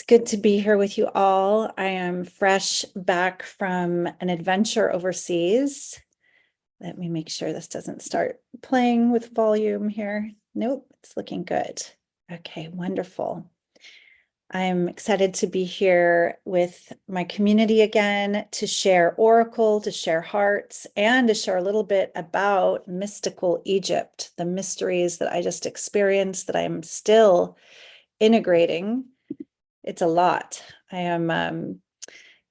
good to be here with you all. I am fresh back from an adventure overseas. Let me make sure this doesn't start playing with volume here. Nope, it's looking good. Okay, wonderful. I'm excited to be here with my community again to share Oracle, to share hearts, and to share a little bit about mystical Egypt, the mysteries that I just experienced that I'm still integrating. It's a lot. I am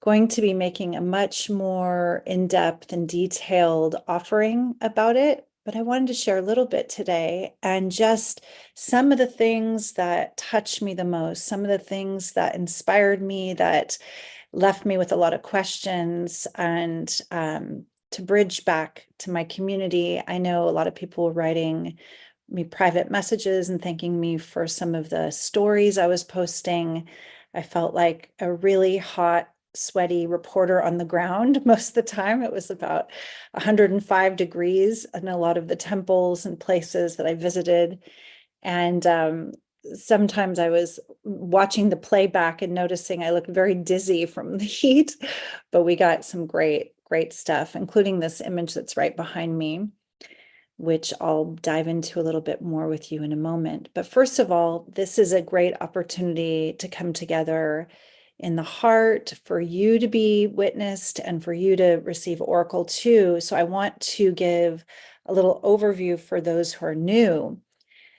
going to be making a much more in-depth and detailed offering about it, but I wanted to share a little bit today and just some of the things that touched me the most, some of the things that inspired me, that left me with a lot of questions, and to bridge back to my community. I know a lot of people were writing me private messages and thanking me for some of the stories I was posting. I felt like a really hot, sweaty reporter on the ground most of the time. It was about 105 degrees in a lot of the temples and places that I visited. And sometimes I was watching the playback and noticing I looked very dizzy from the heat, but we got some great stuff, including this image that's right behind me, which I'll dive into a little bit more with you in a moment. But first of all, this is a great opportunity to come together in the heart, for you to be witnessed and for you to receive Oracle too. So I want to give a little overview for those who are new.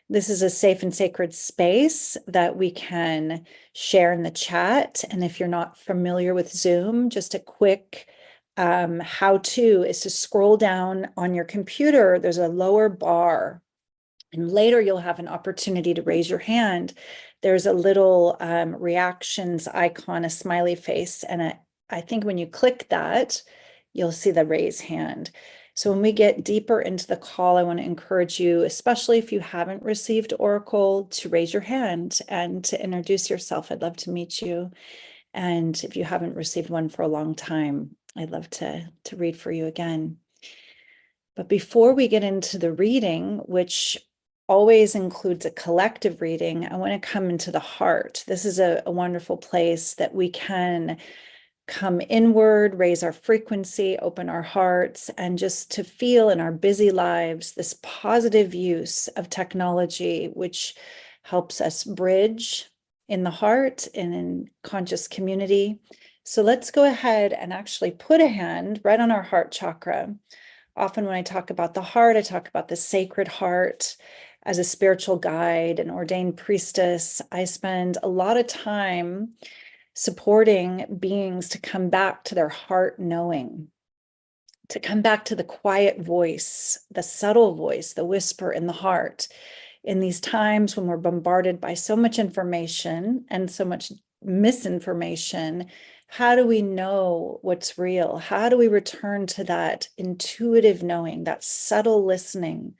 This is a safe and sacred space that we can share in the chat. And if you're not familiar with Zoom, just a quick how-to is to scroll down on your computer. There's a lower bar, and later you'll have an opportunity to raise your hand. There's a little reactions icon, a smiley face, and I think when you click that, you'll see the raise hand. So when we get deeper into the call, I want to encourage you, especially if you haven't received Oracle, to raise your hand and to introduce yourself. I'd love to meet you. And if you haven't received one for a long time, I'd love to read for you again. But before we get into the reading, which always includes a collective reading, I want to come into the heart. This is a wonderful place that we can come inward, raise our frequency, open our hearts, and just to feel in our busy lives this positive use of technology, which helps us bridge in the heart and in conscious community. So let's go ahead and actually put a hand right on our heart chakra. Often when I talk about the heart, I talk about the sacred heart. As a spiritual guide and ordained priestess, I spend a lot of time supporting beings to come back to their heart knowing, to come back to the quiet voice, the subtle voice, the whisper in the heart. In these times when we're bombarded by so much information and so much misinformation, how do we know what's real? How do we return to that intuitive knowing, that subtle listening?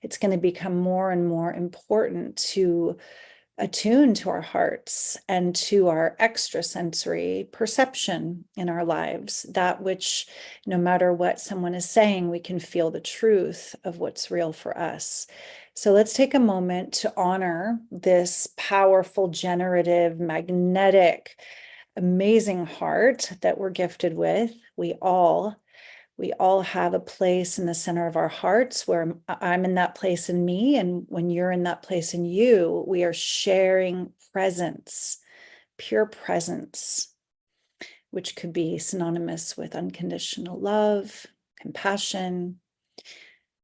It's going to become more and more important to attune to our hearts and to our extrasensory perception in our lives, that which, no matter what someone is saying, we can feel the truth of what's real for us. So let's take a moment to honor this powerful, generative, magnetic, amazing heart that we're gifted with. We all have a place in the center of our hearts where I'm in that place in me. And when you're in that place in you, we are sharing presence, pure presence, which could be synonymous with unconditional love, compassion.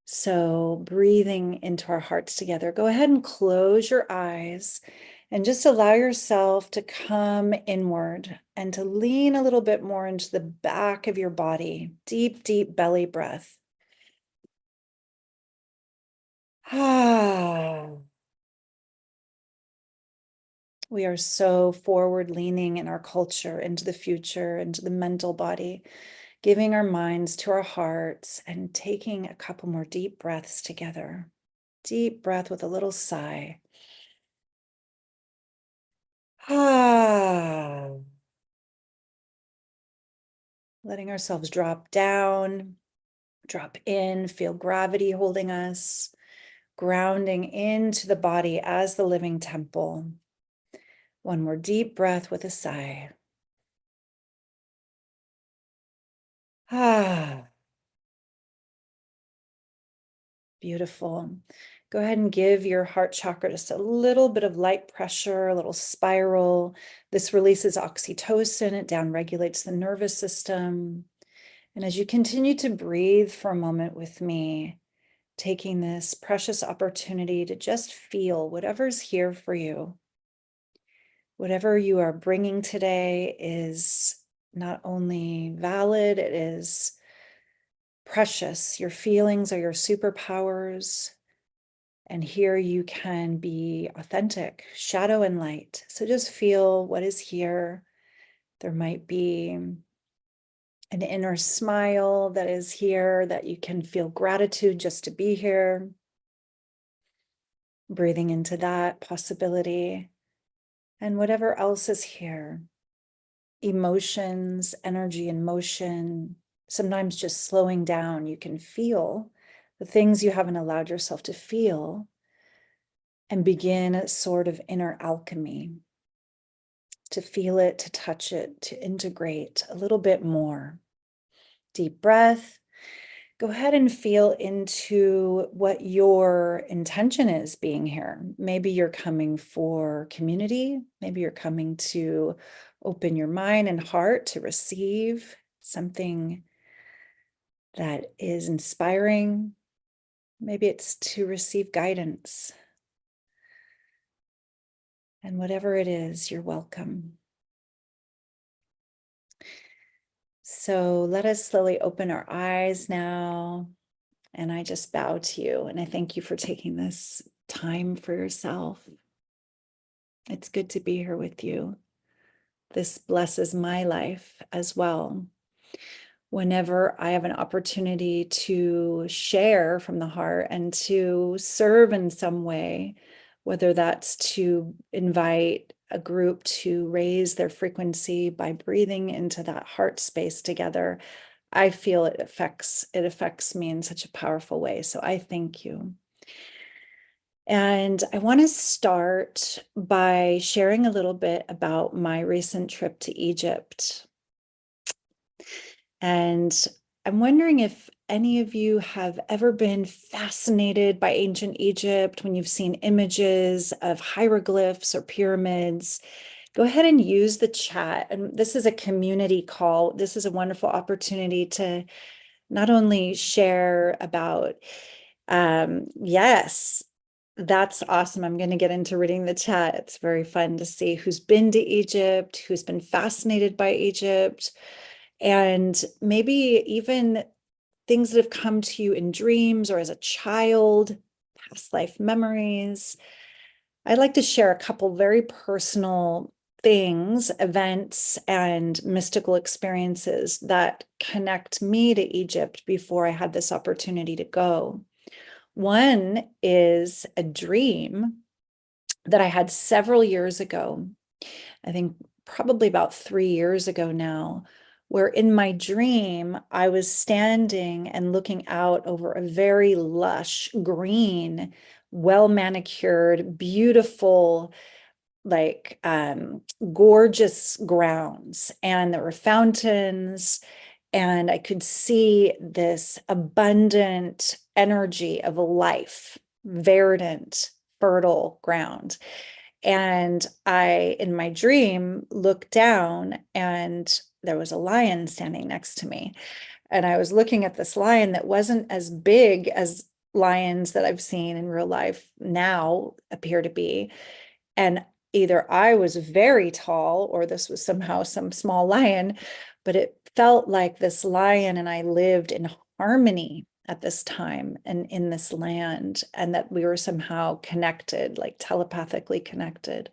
So breathing into our hearts together, go ahead and close your eyes and just allow yourself to come inward and to lean a little bit more into the back of your body. Deep, deep belly breath. We are so forward leaning in our culture into the future, into the mental body, giving our minds to our hearts and taking a couple more deep breaths together. Deep breath with a little sigh. Letting ourselves drop down, drop in, feel gravity holding us, grounding into the body as the living temple. One more deep breath with a sigh. Ah, beautiful. Go ahead and give your heart chakra just a little bit of light pressure, a little spiral. This releases oxytocin, it downregulates the nervous system. And as you continue to breathe for a moment with me, taking this precious opportunity to just feel whatever's here for you. Whatever you are bringing today is not only valid, it is precious. Your feelings are your superpowers. And here you can be authentic, shadow and light. So just feel what is here. There might be an inner smile that is here, that you can feel gratitude just to be here. Breathing into that possibility. And whatever else is here. Emotions, energy and motion. Sometimes just slowing down, you can feel the things you haven't allowed yourself to feel and begin a sort of inner alchemy. To feel it, to touch it, to integrate a little bit more. Deep breath. Go ahead and feel into what your intention is being here. Maybe you're coming for community. Maybe you're coming to open your mind and heart to receive something that is inspiring. Maybe it's to receive guidance. And whatever it is, you're welcome. So let us slowly open our eyes now. And I just bow to you. And I thank you for taking this time for yourself. It's good to be here with you. This blesses my life as well. Whenever I have an opportunity to share from the heart and to serve in some way, whether that's to invite a group to raise their frequency by breathing into that heart space together, I feel it affects me in such a powerful way. So I thank you. And I want to start by sharing a little bit about my recent trip to Egypt. And I'm wondering if any of you have ever been fascinated by ancient Egypt when you've seen images of hieroglyphs or pyramids. Go ahead and use the chat. And this is a community call. This is a wonderful opportunity to not only share about, yes, that's awesome. I'm going to get into reading the chat. It's very fun to see who's been to Egypt, who's been fascinated by Egypt, and maybe even things that have come to you in dreams or as a child, past life memories. I'd like to share a couple very personal things, events, and mystical experiences that connect me to Egypt before I had this opportunity to go. One is a dream that I had several years ago, I think probably about 3 years ago now, where in my dream, I was standing and looking out over a very lush, green, well-manicured, beautiful, like gorgeous grounds. And there were fountains, and I could see this abundant energy of life, verdant, fertile ground. And I, in my dream, looked down and there was a lion standing next to me. And I was looking at this lion that wasn't as big as lions that I've seen in real life now appear to be. And either I was very tall or this was somehow some small lion, but it felt like this lion and I lived in harmony at this time and in this land, and that we were somehow connected, like telepathically connected.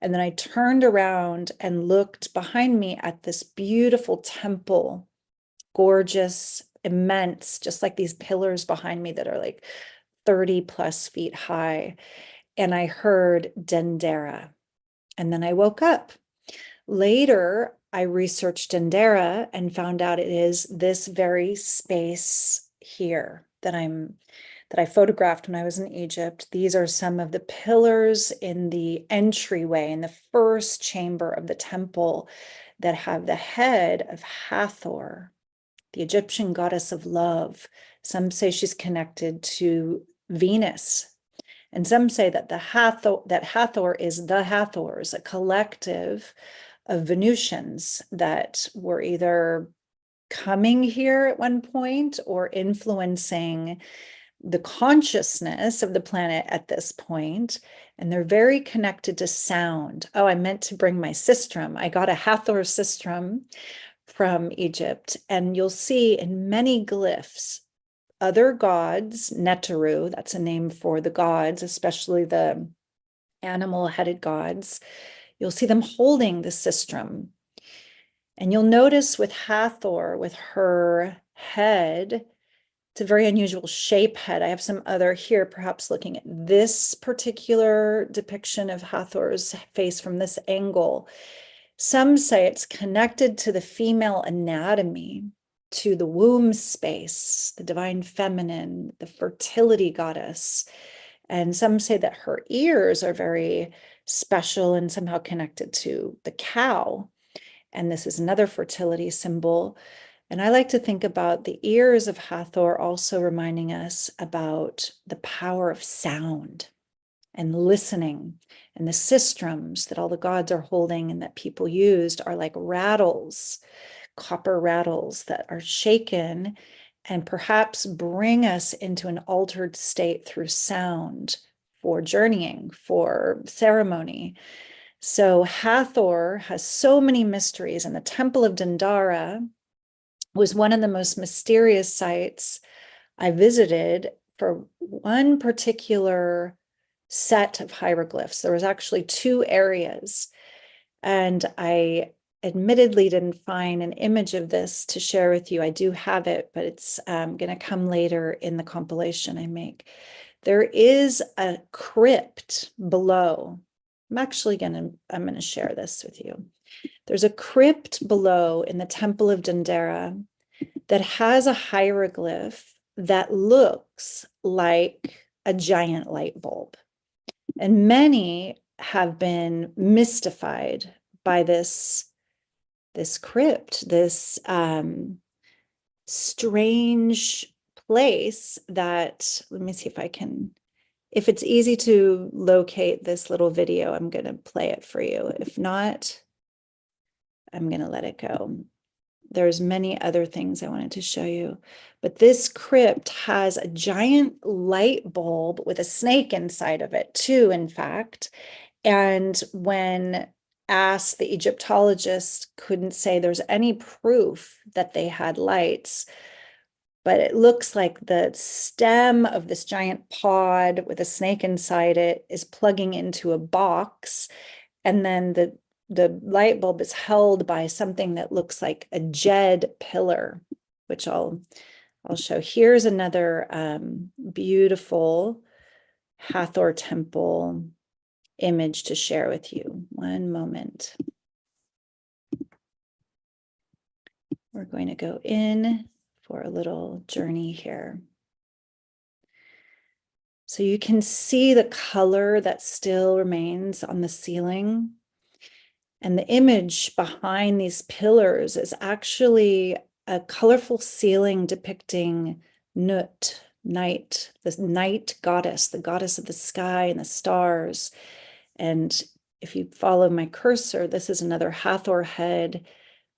And then I turned around and looked behind me at this beautiful temple, gorgeous, immense, just like these pillars behind me that are like 30 plus feet high. And I heard Dendera. And then I woke up. Later, I researched Dendera and found out it is this very space here that that I photographed when I was in Egypt. These are some of the pillars in the entryway in the first chamber of the temple that have the head of Hathor, the Egyptian goddess of love. Some say she's connected to Venus. And some say that Hathor is the Hathors, a collective of Venusians that were either coming here at one point or influencing the consciousness of the planet at this point. And they're very connected to sound. Oh, I meant to bring my sistrum. I got a Hathor sistrum from Egypt, and you'll see in many glyphs other gods, Neteru, that's a name for the gods, especially the animal-headed gods. You'll see them holding the sistrum. And you'll notice with Hathor, with her head, it's a very unusual shape head. I have some other here, perhaps looking at this particular depiction of Hathor's face from this angle. Some say it's connected to the female anatomy, to the womb space, the divine feminine, the fertility goddess. And some say that her ears are very special and somehow connected to the cow. And this is another fertility symbol. And I like to think about the ears of Hathor also reminding us about the power of sound and listening. And the sistrums that all the gods are holding and that people used are like rattles, copper rattles that are shaken and perhaps bring us into an altered state through sound for journeying, for ceremony. So Hathor has so many mysteries, and the Temple of Dendara was one of the most mysterious sites I visited for one particular set of hieroglyphs. There was actually 2 areas, and I admittedly didn't find an image of this to share with you. I do have it, but it's going to come later in the compilation I make. There is a crypt below. I'm going to share this with you. There's a crypt below in the Temple of Dendera that has a hieroglyph that looks like a giant light bulb. And many have been mystified by this crypt, this strange place that, let me see if I can, if it's easy to locate this little video, I'm going to play it for you. If not, I'm going to let it go. There's many other things I wanted to show you, but this crypt has a giant light bulb with a snake inside of it too, in fact. And when asked, the Egyptologist couldn't say there's any proof that they had lights, but it looks like the stem of this giant pod with a snake inside it is plugging into a box, and then the light bulb is held by something that looks like a jed pillar, which I'll show. Here's another beautiful Hathor temple image to share with you. One moment. We're going to go in for a little journey here. So you can see the color that still remains on the ceiling. And the image behind these pillars is actually a colorful ceiling depicting Nut, night, the night goddess, the goddess of the sky and the stars. And if you follow my cursor, this is another Hathor head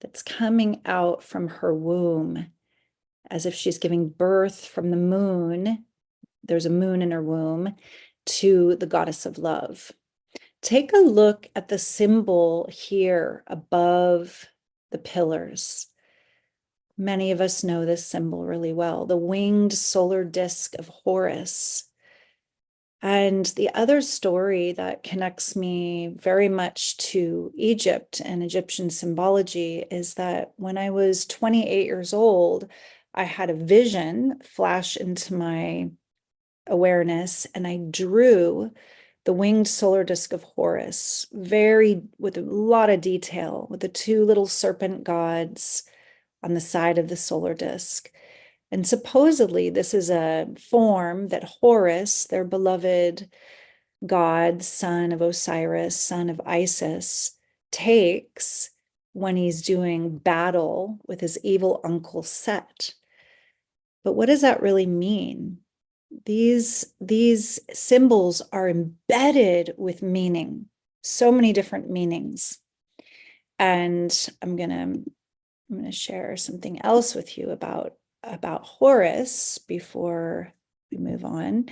that's coming out from her womb as if she's giving birth from the moon. There's a moon in her womb to the goddess of love. Take a look at the symbol here above the pillars. Many of us know this symbol really well, the winged solar disk of Horus. And the other story that connects me very much to Egypt and Egyptian symbology is that when I was 28 years old, I had a vision flash into my awareness, and I drew the winged solar disk of Horus, with a lot of detail, with the 2 little serpent gods on the side of the solar disk. And supposedly this is a form that Horus, their beloved god, son of Osiris, son of Isis, takes when he's doing battle with his evil uncle Set. But what does that really mean? These symbols are embedded with meaning, so many different meanings. And I'm gonna share something else with you about Horus before we move on.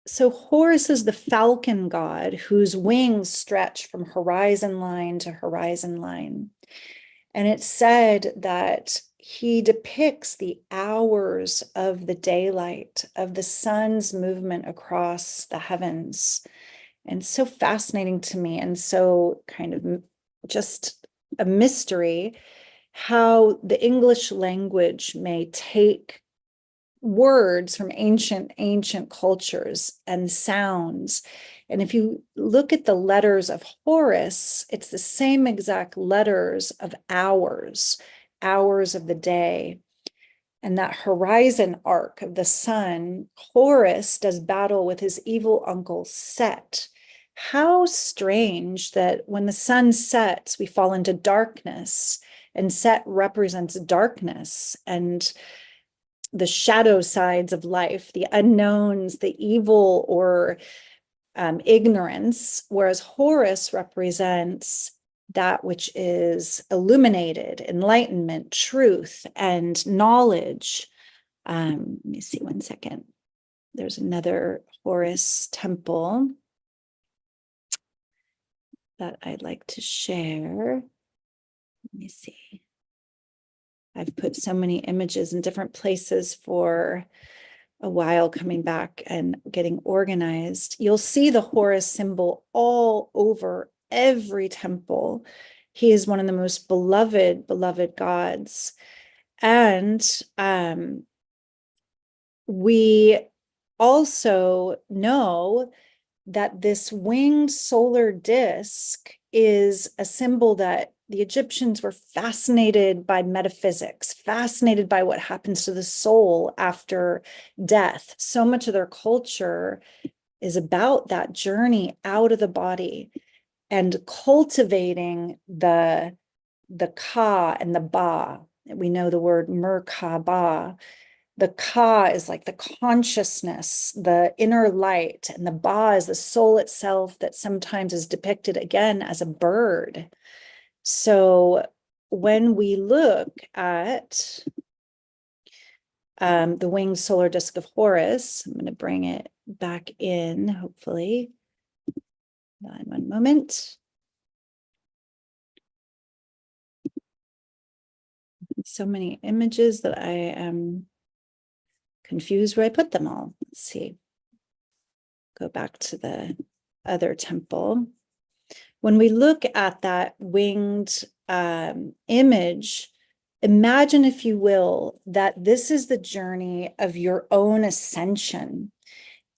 So Horus is the falcon god whose wings stretch from horizon line to horizon line. And it's said that he depicts the hours of the daylight, of the sun's movement across the heavens. And so fascinating to me, and so kind of just a mystery how the English language may take words from ancient cultures and sounds. And if you look at the letters of Horus, it's the same exact letters of hours of the day. And that horizon arc of the sun, Horus does battle with his evil uncle Set. How strange that when the sun sets, we fall into darkness, and Set represents darkness and the shadow sides of life, the unknowns, the evil or ignorance, whereas Horus represents that which is illuminated, enlightenment, truth, and knowledge. Let me see 1 second. There's another Horus temple that I'd like to share. Let me see. I've put so many images in different places for a while, coming back and getting organized. You'll see the Horus symbol all over every temple. He is one of the most beloved gods. And we also know that this winged solar disk is a symbol that the Egyptians were fascinated by metaphysics, fascinated by what happens to the soul after death. So much of their culture is about that journey out of the body and cultivating the Ka and the Ba. We know the word Merkaba. The Ka is like the consciousness, the inner light, and the Ba is the soul itself that sometimes is depicted again as a bird. So when we look at the winged solar disk of Horus, I'm going to bring it back in, hopefully. One moment. So many images that I am confused where I put them all. Let's see. Go back to the other temple. When we look at that winged image, imagine, if you will, that this is the journey of your own ascension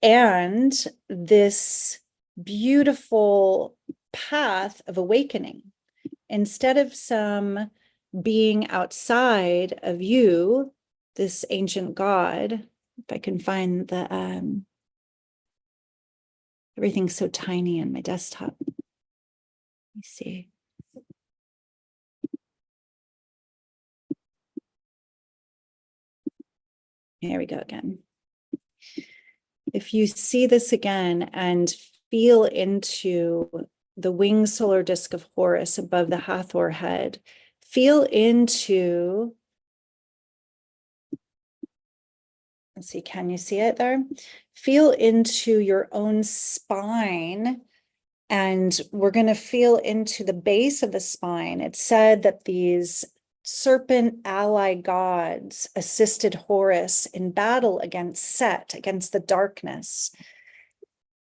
and this beautiful path of awakening. Instead of some being outside of you, this ancient god, if I can find the, everything's so tiny on my desktop. Let me see. Here we go again. If you see this again and feel into the winged solar disk of Horus above the Hathor head, feel into, let's see, can you see it there? Feel into your own spine, and we're going to feel into the base of the spine. It's said that these serpent ally gods assisted Horus in battle against Set, against the darkness.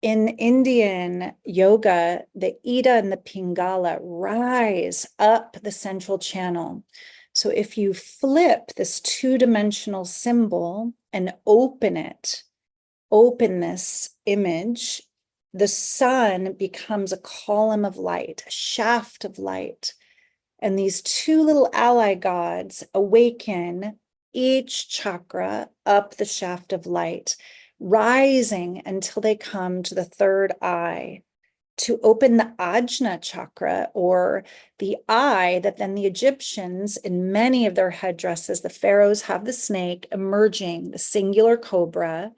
In Indian yoga, the Ida and the Pingala rise up the central channel. So if you flip this two-dimensional symbol and open this image, the sun becomes a column of light, a shaft of light. And these two little ally gods awaken each chakra up the shaft of light, rising until they come to the third eye, to open the Ajna chakra, or the eye that then the Egyptians, in many of their headdresses, the pharaohs have the snake emerging, the singular cobra,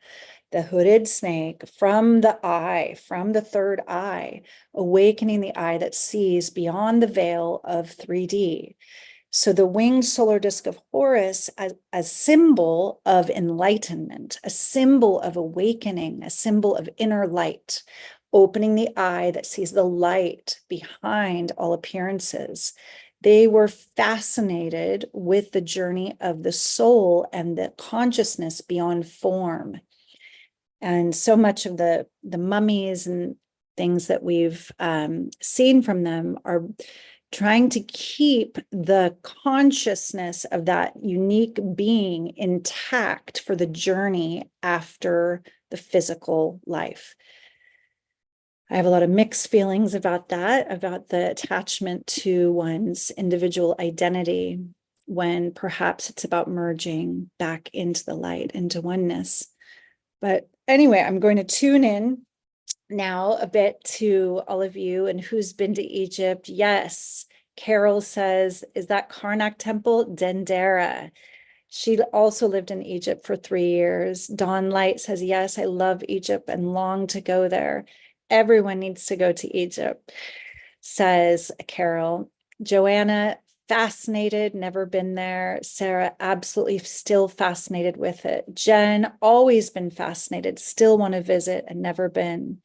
the hooded snake from the eye, from the third eye, awakening the eye that sees beyond the veil of 3D. So the winged solar disk of Horus as a symbol of enlightenment, a symbol of awakening, a symbol of inner light, opening the eye that sees the light behind all appearances. They were fascinated with the journey of the soul and the consciousness beyond form. And so much of the mummies and things that we've seen from them are trying to keep the consciousness of that unique being intact for the journey after the physical life. I have a lot of mixed feelings about that, about the attachment to one's individual identity, when perhaps it's about merging back into the light, into oneness. But anyway, I'm going to tune in now a bit to all of you and who's been to Egypt. Yes, Carol says, is that Karnak temple? Dendera. She also lived in Egypt for 3 years. Dawn Light says, yes, I love Egypt and long to go there. Everyone needs to go to Egypt, says Carol. Joanna, fascinated, never been there. Sarah, absolutely still fascinated with it. Jen, always been fascinated, still want to visit and never been.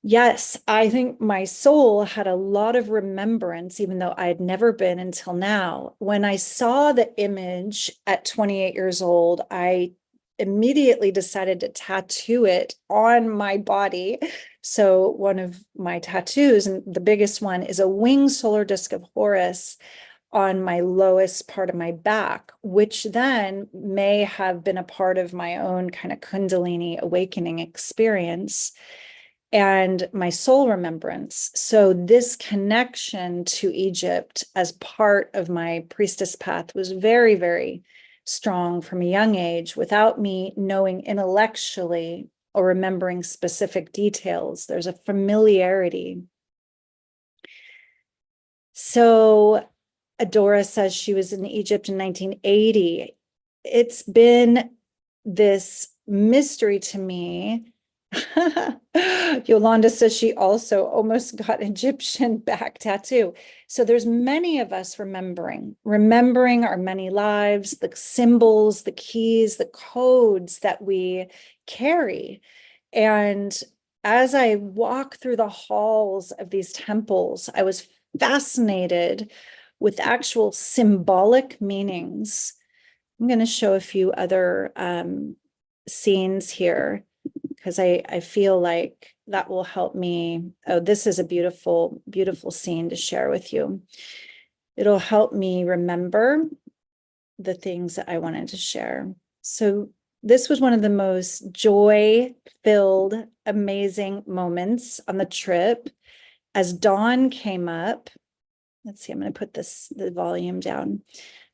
Yes, I think my soul had a lot of remembrance, even though I had never been until now. When I saw the image at 28 years old, I immediately decided to tattoo it on my body. So one of my tattoos, and the biggest one, is a winged solar disk of Horus on my lowest part of my back, which then may have been a part of my own kind of Kundalini awakening experience and my soul remembrance. So this connection to Egypt as part of my priestess path was very, very strong from a young age, without me knowing intellectually or remembering specific details. There's a familiarity. So Adora says she was in Egypt in 1980. It's been this mystery to me. Yolanda says she also almost got Egyptian back tattoo. So there's many of us remembering our many lives, the symbols, the keys, the codes that we carry. And as I walk through the halls of these temples, I was fascinated with actual symbolic meanings. I'm going to show a few other scenes here, because I feel like that will help me. Oh, this is a beautiful, beautiful scene to share with you. It'll help me remember the things that I wanted to share. So this was one of the most joy-filled, amazing moments on the trip. As dawn came up, let's see, I'm going to put the volume down.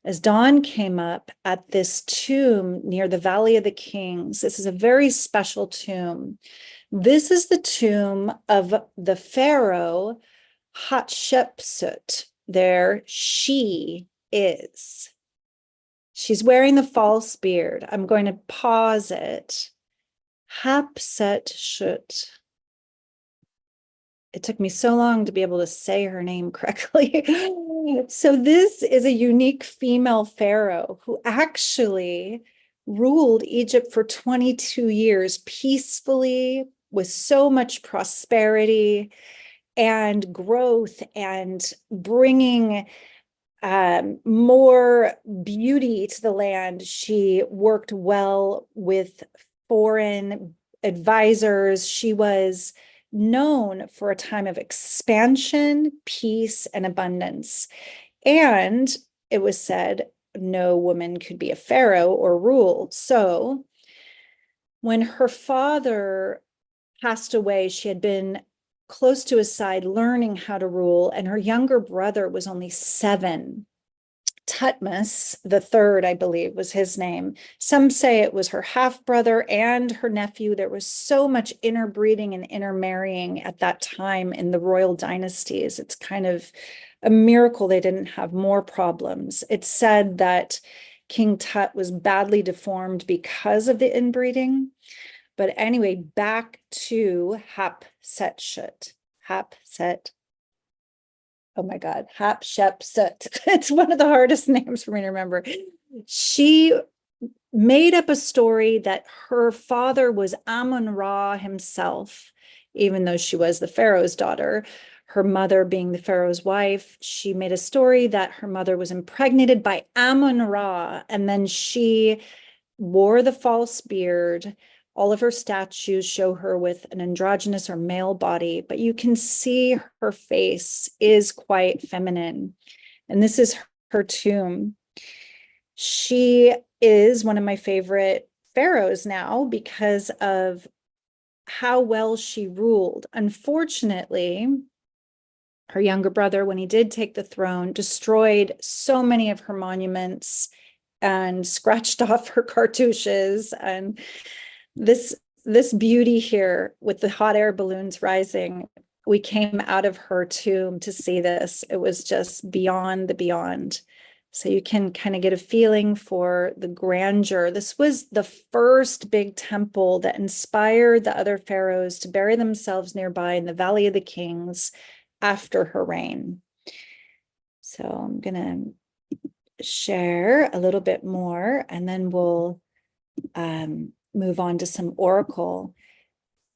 As dawn came up at this tomb near the Valley of the Kings, this is a very special tomb. This is the tomb of the pharaoh Hatshepsut. There she is. She's wearing the false beard. I'm going to pause it. Hatshepsut. It took me so long to be able to say her name correctly. So this is a unique female pharaoh who actually ruled Egypt for 22 years peacefully, with so much prosperity and growth, and bringing more beauty to the land. She worked well with foreign advisors. She was known for a time of expansion, peace, and abundance. And it was said no woman could be a pharaoh or rule. So when her father passed away, she had been close to his side, learning how to rule, and her younger brother was only 7. Tutmos the third, I believe, was his name. Some say it was her half-brother and her nephew. There was so much interbreeding and intermarrying at that time in the royal dynasties. It's kind of a miracle they didn't have more problems. It's said that King Tut was badly deformed because of the inbreeding. But anyway, back to Hatshepsut. Oh my God, Hatshepsut. It's one of the hardest names for me to remember. She made up a story that her father was Amun-Ra himself, even though she was the Pharaoh's daughter. Her mother being the Pharaoh's wife, she made a story that her mother was impregnated by Amun-Ra, and then she wore the false beard. All of her statues show her with an androgynous or male body, but you can see her face is quite feminine. And this is her tomb. She is one of my favorite pharaohs now because of how well she ruled. Unfortunately, her younger brother, when he did take the throne, destroyed so many of her monuments and scratched off her cartouches. And this beauty here with the hot air balloons rising, we came out of her tomb to see this. It was just beyond the beyond. So you can kind of get a feeling for the grandeur. This was the first big temple that inspired the other pharaohs to bury themselves nearby in the Valley of the Kings after her reign. So I'm going to share a little bit more, and then we'll move on to some oracle.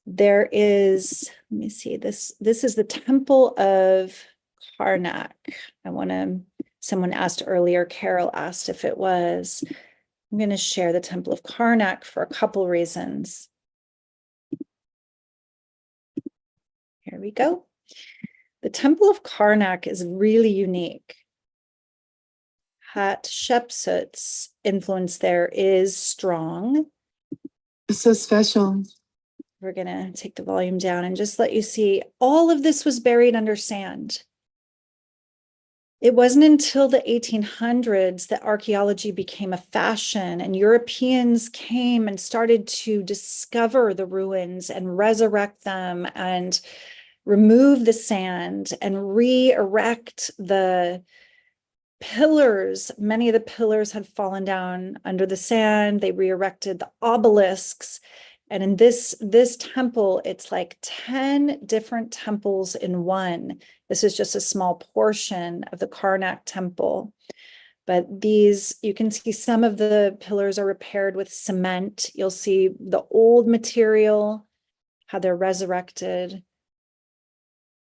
There is, let me see, this is the Temple of Karnak. Someone asked earlier, Carol asked if it was. I'm going to share the Temple of Karnak for a couple reasons. Here we go. The Temple of Karnak is really unique. Hatshepsut's influence there is strong. It's so special. We're going to take the volume down and just let you see all of this was buried under sand. It wasn't until the 1800s that archaeology became a fashion and Europeans came and started to discover the ruins and resurrect them and remove the sand and re-erect the pillars. Many of the pillars had fallen down under the sand. They re-erected the obelisks. And in this temple, it's like 10 different temples in one. This is just a small portion of the Karnak temple. But these, you can see some of the pillars are repaired with cement. You'll see the old material, how they're resurrected.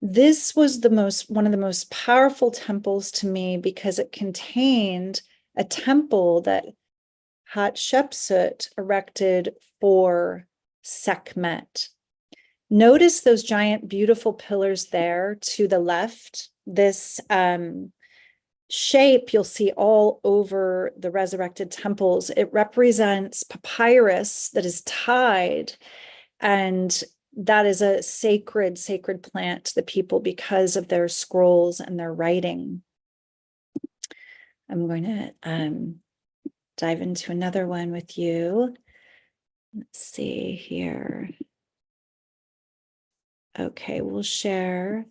This was one of the most powerful temples to me because it contained a temple that Hatshepsut erected for Sekhmet. Notice those giant, beautiful pillars there to the left. This shape you'll see all over the resurrected temples. It represents papyrus that is tied, and that is a sacred plant to the people because of their scrolls and their writing. I'm going to dive into another one with you. Let's see here. Okay, we will share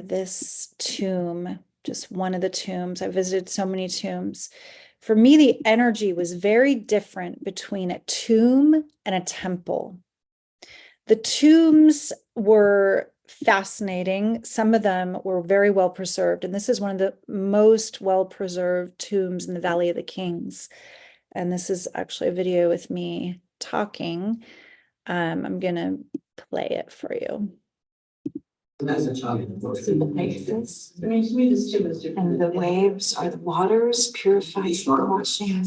this tomb, just one of the tombs. I visited so many tombs. For me, the energy was very different between a tomb and a temple. The tombs were fascinating. Some of them were very well preserved, and this is one of the most well-preserved tombs in the Valley of the Kings. And this is actually a video with me talking. I'm gonna play it for you. As a child, and the waves are the waters purified washing.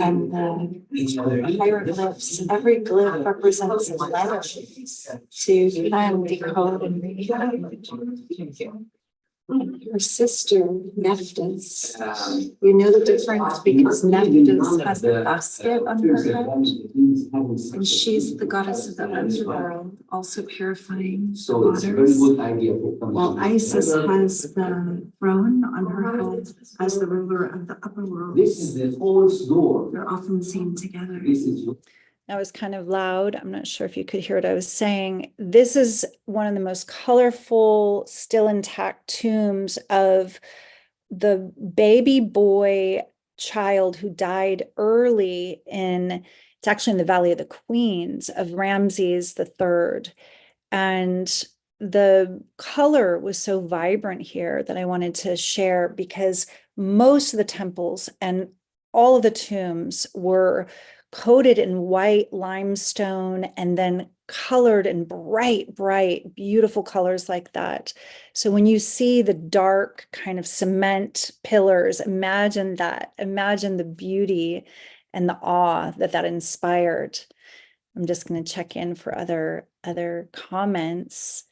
And the hieroglyphs, every glyph represents a letter to decode and read. Her sister, Nephthys. You know the difference because Nephthys has the basket on her head, and she's the goddess of the underworld, also purifying the waters. While Isis has the throne on her head as the ruler of the upper world. They're often seen together. That was kind of loud. I'm not sure if you could hear what I was saying. This is one of the most colorful, still intact tombs of the baby boy child who died early it's actually in the Valley of the Queens of Ramses III. And the color was so vibrant here that I wanted to share because most of the temples and all of the tombs were coated in white limestone and then colored in bright, bright, beautiful colors like that. So when you see the dark kind of cement pillars, imagine that. Imagine the beauty and the awe that that inspired. I'm just going to check in for other comments.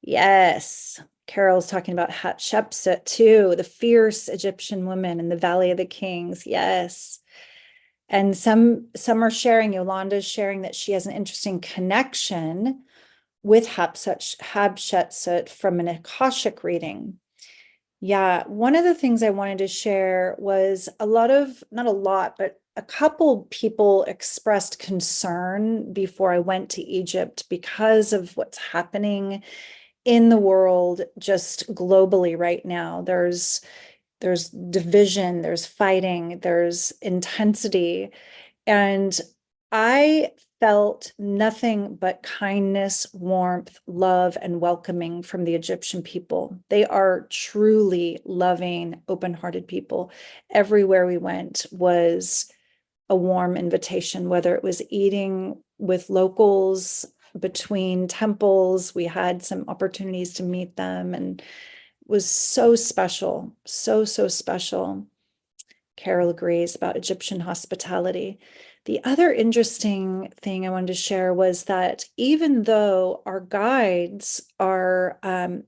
Yes, Carol's talking about Hatshepsut too, the fierce Egyptian woman in the Valley of the Kings. Yes. And some are sharing, Yolanda's sharing that she has an interesting connection with Hatshepsut from an Akashic reading. Yeah, one of the things I wanted to share was not a lot, but a couple people expressed concern before I went to Egypt because of what's happening in the world just globally right now. There's division, there's fighting, there's intensity. And I felt nothing but kindness, warmth, love, and welcoming from the Egyptian people. They are truly loving, open-hearted people. Everywhere we went was a warm invitation, whether it was eating with locals between temples. We had some opportunities to meet them and it was so special, so special. Carol agrees about Egyptian hospitality. The other interesting thing I wanted to share was that even though our guides are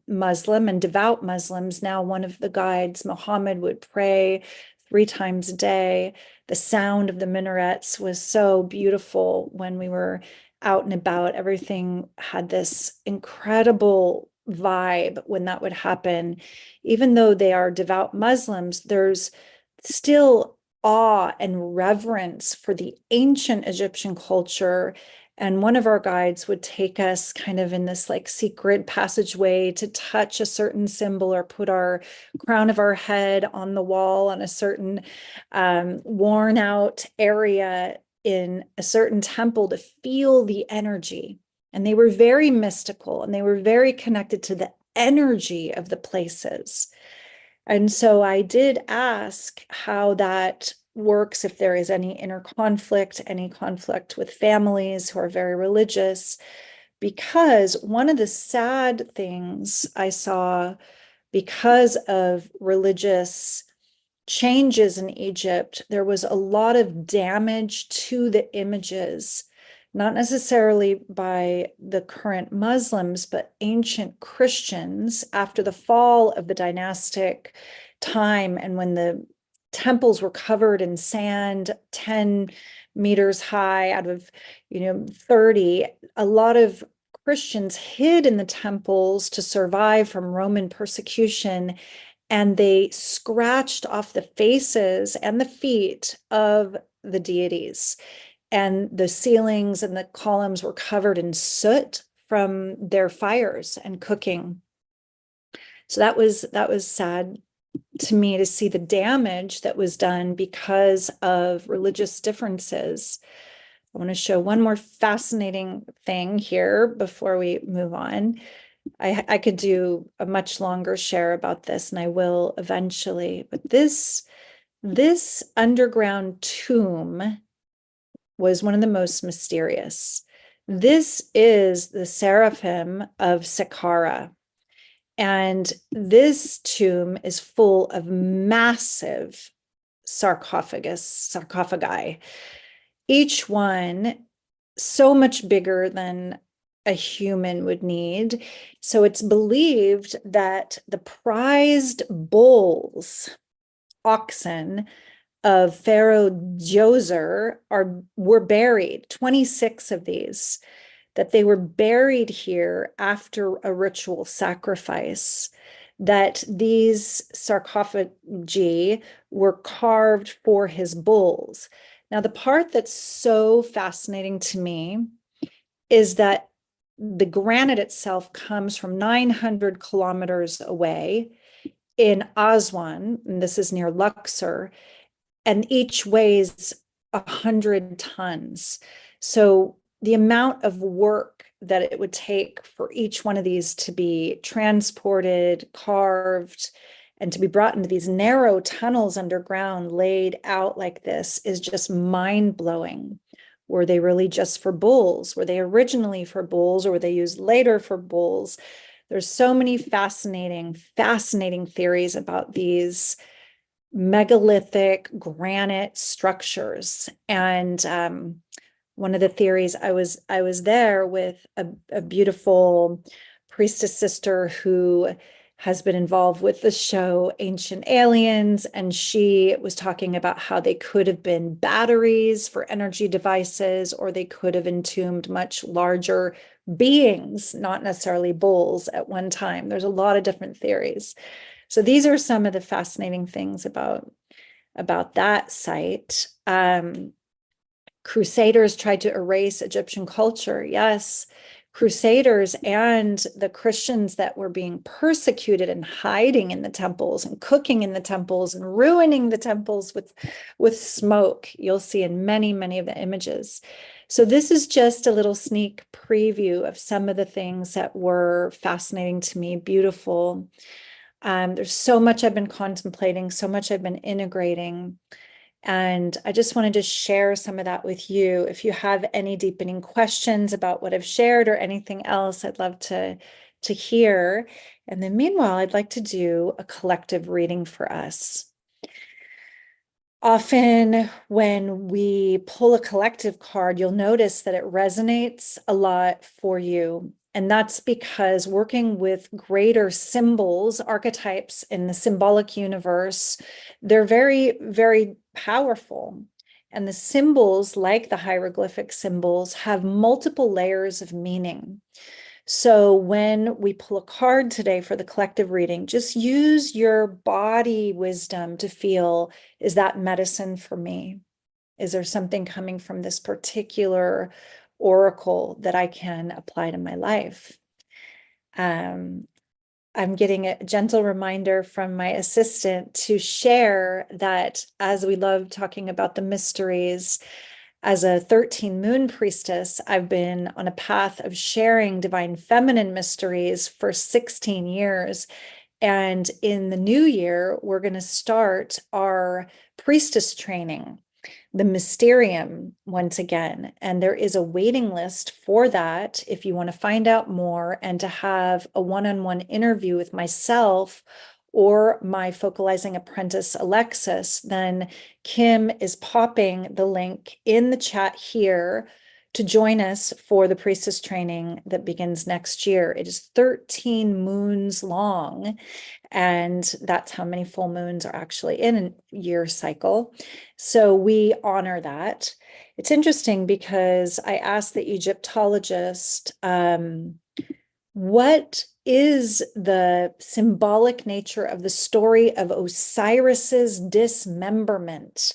Muslim and devout Muslims, now one of the guides, Muhammad, would pray 3 times a day. The sound of the minarets was so beautiful when we were out and about. Everything had this incredible vibe when that would happen. Even though they are devout Muslims, there's still awe and reverence for the ancient Egyptian culture. And one of our guides would take us kind of in this like secret passageway to touch a certain symbol or put our crown of our head on the wall on a certain worn out area in a certain temple to feel the energy. And they were very mystical and they were very connected to the energy of the places. And so I did ask how that works, if there is any inner conflict, any conflict with families who are very religious, because one of the sad things I saw because of religious changes in Egypt, there was a lot of damage to the images, not necessarily by the current Muslims, but ancient Christians after the fall of the dynastic time and when the temples were covered in sand 10 meters high out of 30. A lot of Christians hid in the temples to survive from Roman persecution, and they scratched off the faces and the feet of the deities. And the ceilings and the columns were covered in soot from their fires and cooking. So that was sad to me to see the damage that was done because of religious differences. I want to show one more fascinating thing here before we move on. I could do a much longer share about this, and I will eventually, but this underground tomb was one of the most mysterious. This is the Seraphim of Saqqara. And this tomb is full of massive sarcophagi, each one so much bigger than a human would need. So it's believed that the prized bulls, oxen of Pharaoh Djoser were buried, 26 of these, that they were buried here after a ritual sacrifice, that these sarcophagi were carved for his bulls. Now, the part that's so fascinating to me is that the granite itself comes from 900 kilometers away in Aswan, and this is near Luxor, and each weighs 100 tons. So the amount of work that it would take for each one of these to be transported, carved, and to be brought into these narrow tunnels underground, laid out like this, is just mind-blowing. Were they really just for bulls? Were they originally for bulls, or were they used later for bulls? There's so many fascinating theories about these megalithic granite structures. And one of the theories, I was there with a beautiful priestess sister who has been involved with the show Ancient Aliens, and she was talking about how they could have been batteries for energy devices, or they could have entombed much larger beings, not necessarily bulls, at one time. There's a lot of different theories. So these are some of the fascinating things about that site. Crusaders tried to erase Egyptian culture. Yes, Crusaders and the Christians that were being persecuted and hiding in the temples and cooking in the temples and ruining the temples with smoke. You'll see in many, many of the images. So this is just a little sneak preview of some of the things that were fascinating to me, beautiful. There's so much I've been contemplating, so much I've been integrating. And I just wanted to share some of that with you. If you have any deepening questions about what I've shared or anything else, I'd love to hear. And then meanwhile, I'd like to do a collective reading for us. Often when we pull a collective card, you'll notice that it resonates a lot for you. And that's because working with greater symbols, archetypes in the symbolic universe, they're very, very powerful. And the symbols, like the hieroglyphic symbols, have multiple layers of meaning. So when we pull a card today for the collective reading, just use your body wisdom to feel, is that medicine for me? Is there something coming from this particular oracle that I can apply to my life? I'm getting a gentle reminder from my assistant to share that, as we love talking about the mysteries, as a 13 moon priestess, I've been on a path of sharing divine feminine mysteries for 16 years. And in the new year, we're going to start our priestess training, the Mysterium, once again. And there is a waiting list for that if you want to find out more and to have a one-on-one interview with myself or my focalizing apprentice, Alexis. Then Kim is popping the link in the chat here to join us for the priestess training that begins next year. It is 13 moons long, and that's how many full moons are actually in a year cycle. So we honor that. It's interesting because I asked the Egyptologist, what is the symbolic nature of the story of Osiris's dismemberment?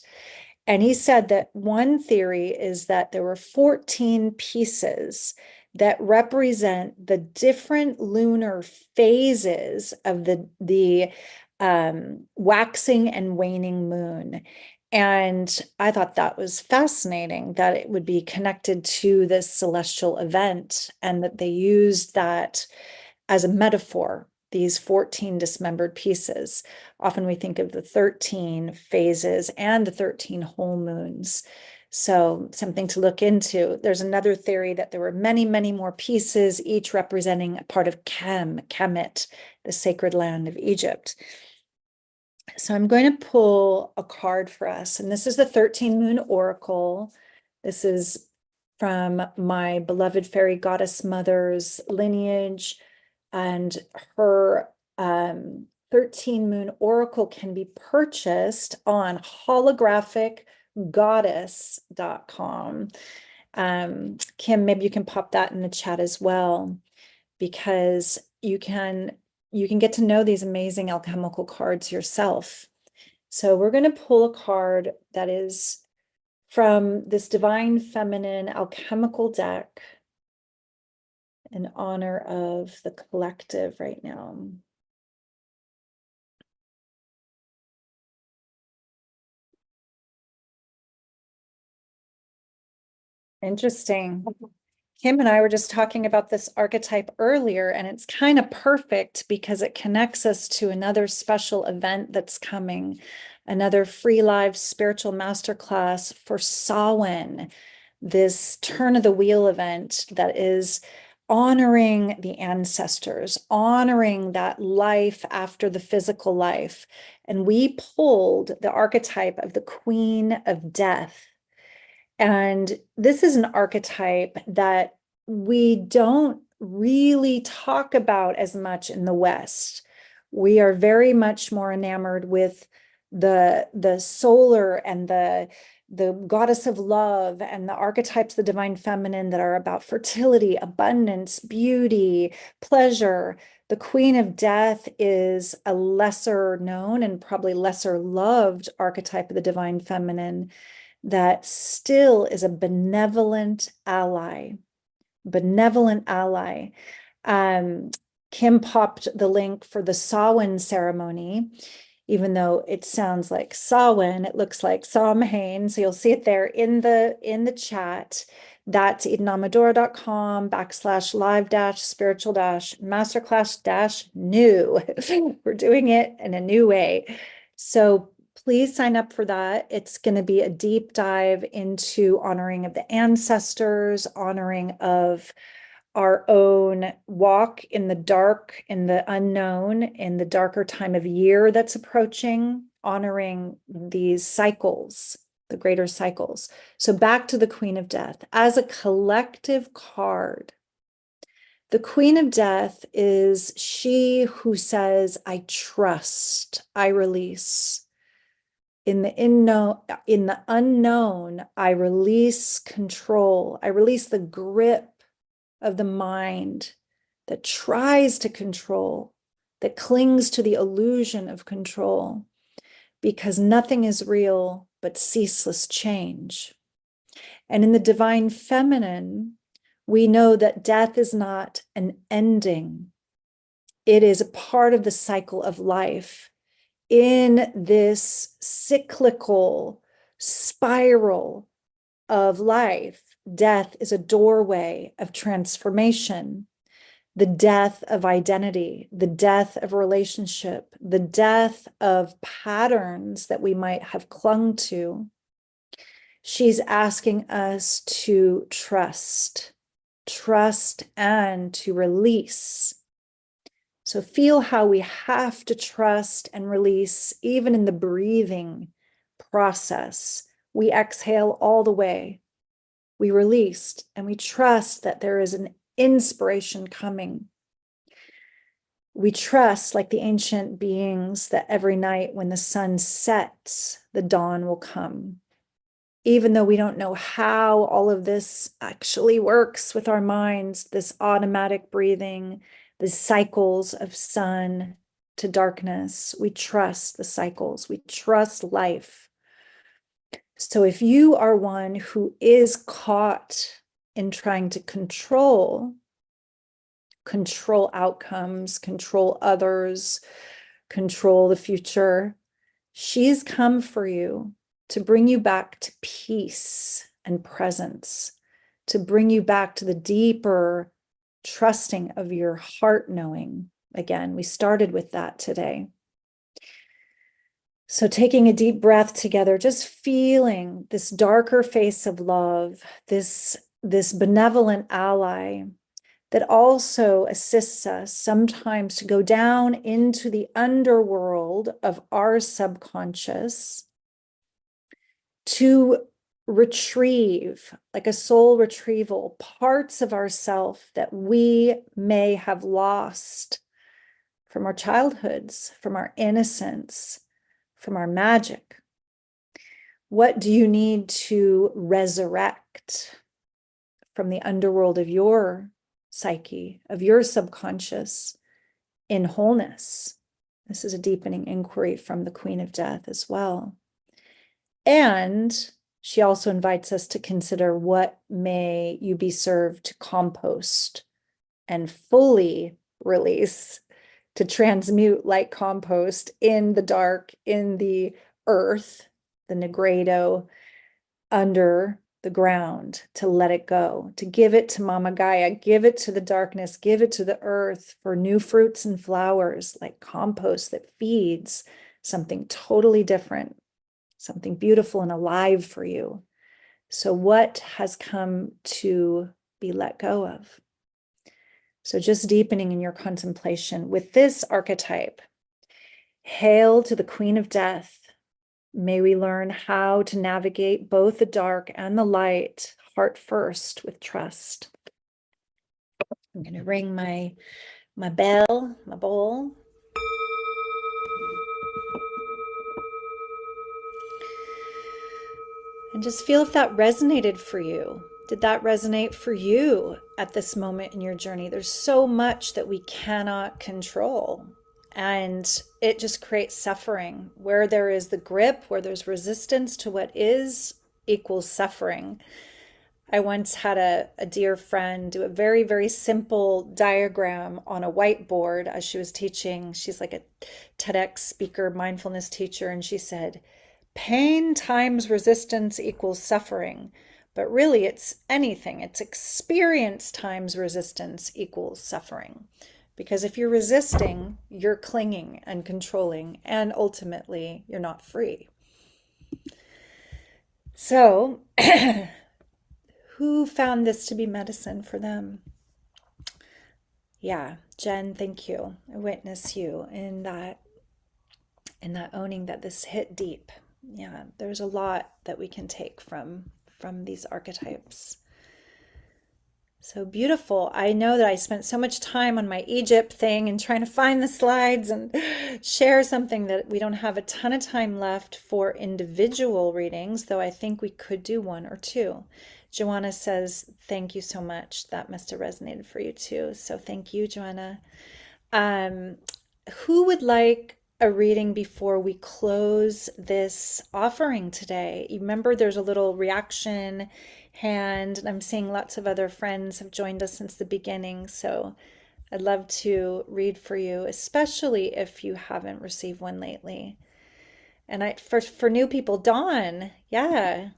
And he said that one theory is that there were 14 pieces that represent the different lunar phases of the waxing and waning moon. And I thought that was fascinating, that it would be connected to this celestial event and that they used that as a metaphor, these 14 dismembered pieces. Often we think of the 13 phases and the 13 whole moons. So something to look into. There's another theory that there were many, many more pieces, each representing a part of Kemet, the sacred land of Egypt. So I'm going to pull a card for us, and this is the 13 moon oracle. This is from my beloved fairy goddess mother's lineage, and her 13 moon oracle can be purchased on holographicgoddess.com. Kim, maybe you can pop that in the chat as well, because you can get to know these amazing alchemical cards yourself. So we're going to pull a card that is from this Divine Feminine alchemical deck in honor of the collective right now. Interesting. Kim and I were just talking about this archetype earlier, and it's kind of perfect because it connects us to another special event that's coming, another free live spiritual masterclass for Samhain, this turn of the wheel event that is honoring the ancestors, honoring that life after the physical life. And we pulled the archetype of the Queen of Death. And this is an archetype that we don't really talk about as much in the West. We are very much more enamored with the solar and the goddess of love and the archetypes, the divine feminine, that are about fertility, abundance, beauty, pleasure. The Queen of Death is a lesser known and probably lesser loved archetype of the divine feminine that still is a benevolent ally. Benevolent ally. Kim popped the link for the Samhain ceremony. Even though it sounds like Samhain, it looks like Samhain. So you'll see it there in the chat. That's edenamadora.com/live-spiritual-masterclass-new. We're doing it in a new way. So please sign up for that. It's going to be a deep dive into honoring of the ancestors, honoring of our own walk in the dark, in the unknown, in the darker time of year that's approaching, honoring these cycles, the greater cycles. So back to the Queen of Death. As a collective card, the Queen of Death is she who says, I trust, I release. In the unknown, I release control. I release the grip of the mind that tries to control, that clings to the illusion of control, because nothing is real but ceaseless change. And in the divine feminine, we know that death is not an ending. It is a part of the cycle of life. In this cyclical spiral of life, death is a doorway of transformation, the death of identity, the death of relationship, the death of patterns that we might have clung to. She's asking us to trust and to release. So feel how we have to trust and release, even in the breathing process. We exhale all the way. We released and we trust that there is an inspiration coming. We trust, like the ancient beings, that every night when the sun sets, the dawn will come. Even though we don't know how all of this actually works with our minds, this automatic breathing, the cycles of sun to darkness, we trust the cycles, we trust life. So if you are one who is caught in trying to control outcomes, control others, control the future, she's come for you to bring you back to peace and presence, to bring you back to the deeper trusting of your heart knowing. Again, we started with that today. So taking a deep breath together, just feeling this darker face of love, this benevolent ally that also assists us sometimes to go down into the underworld of our subconscious, to retrieve, like a soul retrieval, parts of ourself that we may have lost from our childhoods, from our innocence, from our magic. What do you need to resurrect from the underworld of your psyche, of your subconscious, in wholeness? This is a deepening inquiry from the Queen of Death as well. And she also invites us to consider, what may you be served to compost and fully release, to transmute like compost in the dark, in the earth, the Nigredo, under the ground, to let it go, to give it to Mama Gaia, give it to the darkness, give it to the earth for new fruits and flowers, like compost that feeds something totally different, something beautiful and alive for you. So what has come to be let go of? So just deepening in your contemplation with this archetype. Hail to the Queen of Death. May we learn how to navigate both the dark and the light, heart first, with trust. I'm going to ring my bell, my bowl. And just feel if that resonated for you. Did that resonate for you at this moment in your journey? There's so much that we cannot control, and it just creates suffering. Where there is the grip, where there's resistance to what is, equals suffering. I once had a dear friend do a very, very simple diagram on a whiteboard as she was teaching. She's like a TEDx speaker, mindfulness teacher, and she said, pain times resistance equals suffering. But really, it's anything. It's experience times resistance equals suffering. Because if you're resisting, you're clinging and controlling, and ultimately, you're not free. So, who found this to be medicine for them? Yeah, Jen, thank you. I witness you in that owning that this hit deep. Yeah, there's a lot that we can take from these archetypes. So beautiful. I know that I spent so much time on my Egypt thing and trying to find the slides and share something, that we don't have a ton of time left for individual readings, though I think we could do one or two. Joanna says, thank you so much. That must have resonated for you too. So thank you, Joanna. Who would like a reading before we close this offering today? You remember there's a little reaction hand, and I'm seeing lots of other friends have joined us since the beginning. So I'd love to read for you, especially if you haven't received one lately. And for new people, Dawn, yeah,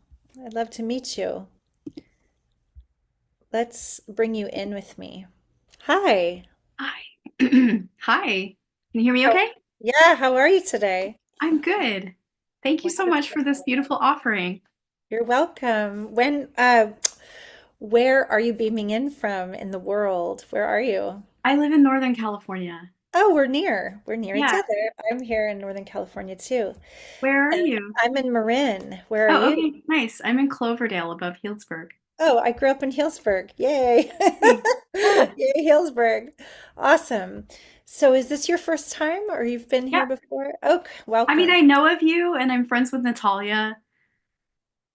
I'd love to meet you. Let's bring you in with me. Hi. Hi. Hi. Can you hear me How- okay? Yeah, how are you today? I'm good. Thank you so much for this beautiful offering. You're welcome. Where are you beaming in from in the world? Where are you? I live in Northern California. Oh, we're near. We're near each Yeah. other. I'm here in Northern California too. Where are And you? I'm in Marin. Where are Oh, you? okay. Nice. I'm in Cloverdale above Healdsburg. Oh, I grew up in Healdsburg. Yay. Nice. Yeah. Yay, Healdsburg. Awesome. So is this your first time, or you've been Yeah. here before? Oh, I mean, welcome. I know of you and I'm friends with Natalia.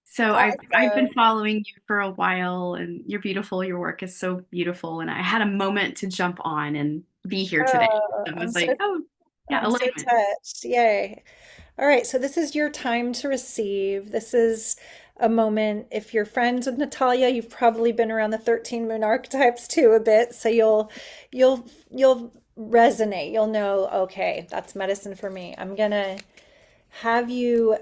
So I've been Awesome. following you for a while and you're beautiful. Your work is so beautiful. And I had a moment to jump on and be here today. Oh, So I was like, oh, yeah, I'm so alignment. touched. Yay. All right, so this is your time to receive. This is a moment. If you're friends with Natalia, you've probably been around the 13 moon archetypes too a bit, so you'll resonate. You'll know, okay, that's medicine for me. I'm gonna have you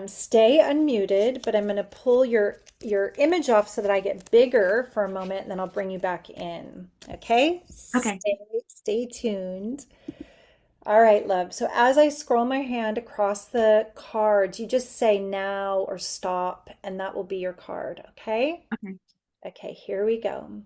stay unmuted, but I'm gonna pull your image off so that I get bigger for a moment, and then I'll bring you back in. Okay? Okay. Stay tuned. All right, love. So as I scroll my hand across the cards, you just say now or stop, and that will be your card. Okay? Okay. Okay, here we go.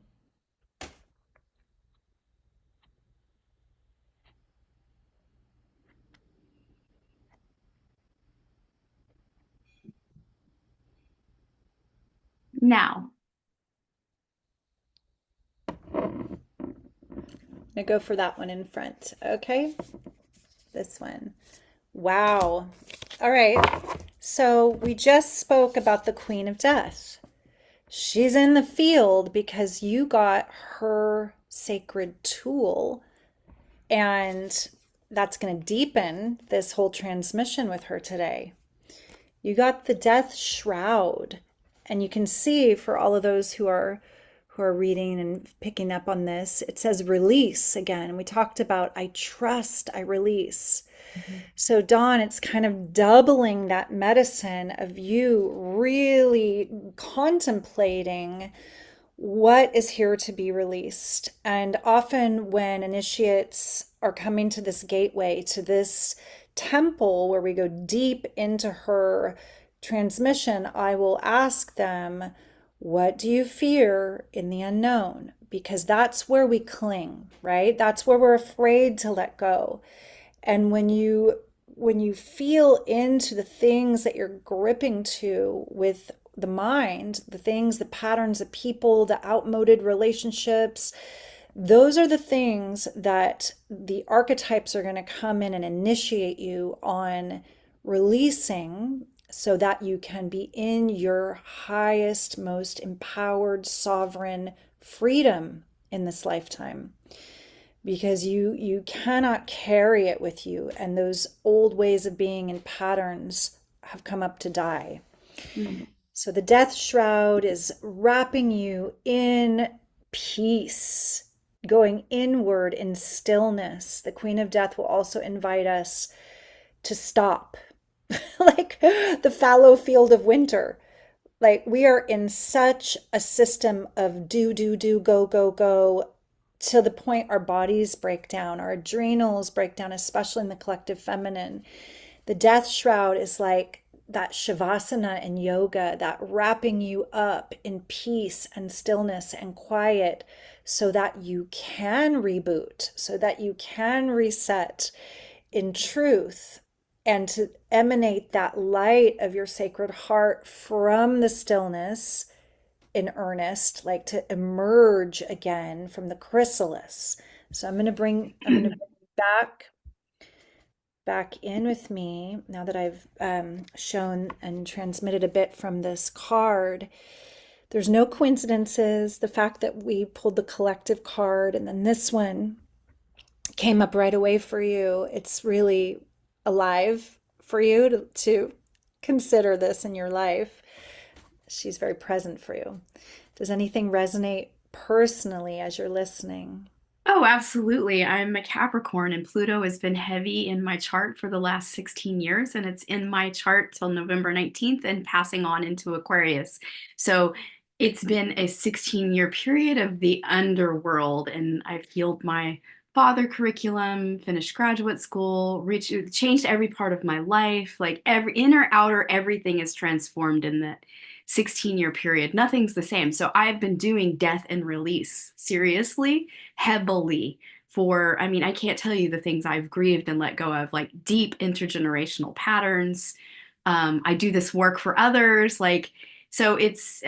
Now. I'm gonna go for that one in front. Okay, this one. Wow. All right. So we just spoke about the Queen of Death. She's in the field because you got her sacred tool, and that's going to deepen this whole transmission with her today. You got the Death Shroud, and you can see for all of those who are reading and picking up on this, it says release again. We talked about I trust, I release. So, Dawn, it's kind of doubling that medicine of you really contemplating what is here to be released. And often, when initiates are coming to this gateway, to this temple where we go deep into her transmission, I will ask them, what do you fear in the unknown? Because that's where we cling, right? That's where we're afraid to let go. And when you feel into the things that you're gripping to with the mind, the things, the patterns, the people, the outmoded relationships, those are the things that the archetypes are going to come in and initiate you on releasing so that you can be in your highest, most empowered, sovereign freedom in this lifetime, because you cannot carry it with you, and those old ways of being and patterns have come up to die. Mm. So the Death Shroud is wrapping you in peace, going inward in stillness. The Queen of Death will also invite us to stop, like the fallow field of winter. Like we are in such a system of do, do, do, go, go, go, to the point our bodies break down, our adrenals break down, especially in the collective feminine. The Death Shroud is like that Shavasana in yoga, that wrapping you up in peace and stillness and quiet so that you can reboot, so that you can reset in truth, and to emanate that light of your sacred heart from the stillness in earnest, like to emerge again from the chrysalis. So I'm gonna bring back in with me now that I've shown and transmitted a bit from this card. There's no coincidences. The fact that we pulled the collective card and then this one came up right away for you, it's really alive for you to consider this in your life. She's very present for you. Does anything resonate personally as you're listening? Oh, absolutely. I'm a Capricorn, and Pluto has been heavy in my chart for the last 16 years, and it's in my chart till November 19th and passing on into Aquarius. So it's been a 16-year period of the underworld, and I've healed my father curriculum, finished graduate school, changed every part of my life. Like every inner, outer, everything is transformed in that 16-year period. Nothing's the same. So I've been doing death and release seriously, heavily for, I mean, I can't tell you the things I've grieved and let go of, like deep intergenerational patterns. I do this work for others. Like, so it's,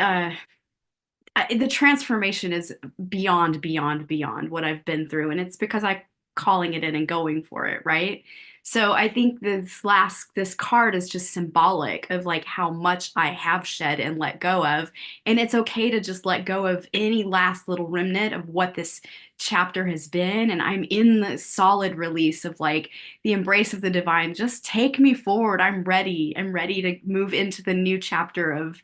the transformation is beyond, beyond, beyond what I've been through. And it's because I calling it in and going for it, right? So I think this card is just symbolic of like how much I have shed and let go of. And it's okay to just let go of any last little remnant of what this chapter has been. And I'm in the solid release of like the embrace of the divine. Just take me forward. I'm ready. I'm ready to move into the new chapter of,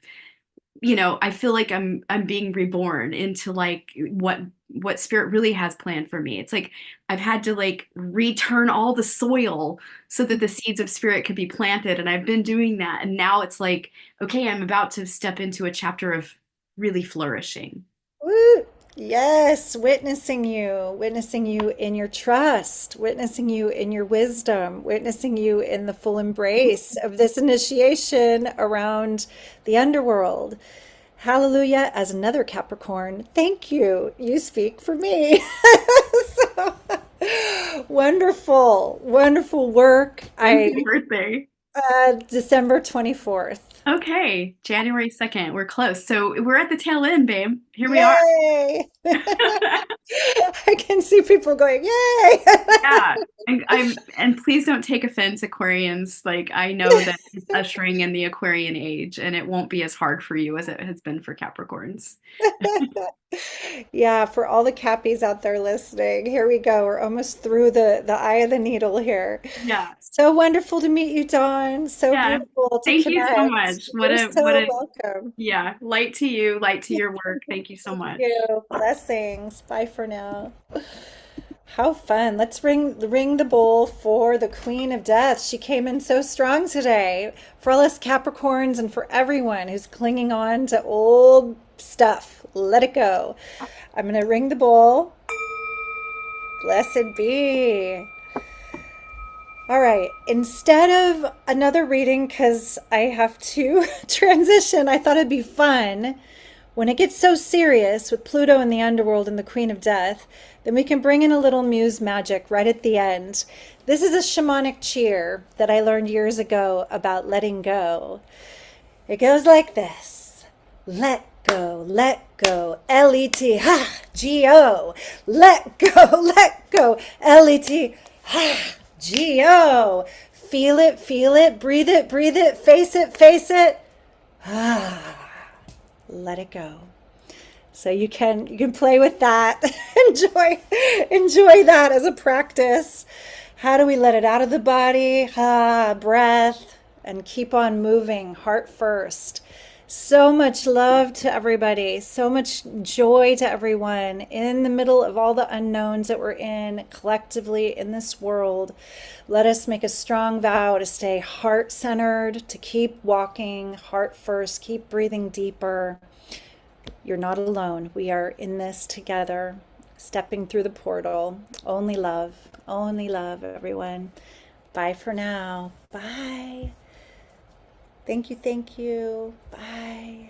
I feel like I'm being reborn into like what spirit really has planned for me. It's like I've had to like return all the soil so that the seeds of spirit could be planted, and I've been doing that, and now it's like, okay, I'm about to step into a chapter of really flourishing. Woo! Yes, witnessing you in your trust, witnessing you in your wisdom, witnessing you in the full embrace of this initiation around the underworld. Hallelujah, as another Capricorn. Thank you. You speak for me. So, wonderful, wonderful work. Happy birthday. December 24th. Okay, January 2nd. We're close. So we're at the tail end, babe. Here we are. Yay! I can see people going, yay! Yeah. And please don't take offense, Aquarians. Like I know that it's ushering in the Aquarian age and it won't be as hard for you as it has been for Capricorns. Yeah, for all the Cappies out there listening, here we go. We're almost through the eye of the needle here. Yeah. So wonderful to meet you, Dawn. So Yeah. beautiful to Thank you so connect. much. You're What so a welcome. yeah, light to you, light to your work. Thank you so Thank much. you. Blessings. Bye for now. How fun. Let's ring the bowl for the Queen of Death. She came in so strong today. For all us Capricorns and for everyone who's clinging on to old stuff. Let it go. I'm going to ring the bowl. Blessed be. All right. Instead of another reading, because I have to transition, I thought it'd be fun. When it gets so serious with Pluto in the underworld and the Queen of Death, then we can bring in a little muse magic right at the end. This is a shamanic cheer that I learned years ago about letting go. It goes like this. Let go, L-E-T, ha, G-O. Let go, L-E-T, ha, G-O. Feel it, breathe it, face it. Ah, let it go. So you can play with that. enjoy that as a practice. How do we let it out of the body? Ah, breath and keep on moving, heart first. So much love to everybody, so much joy to everyone in the middle of all the unknowns that we're in collectively in this world. Let us make a strong vow to stay heart centered, to keep walking heart first, keep breathing deeper. You're not alone. We are in this together, stepping through the portal. Only love, everyone. Bye for now. Bye. Thank you. Bye.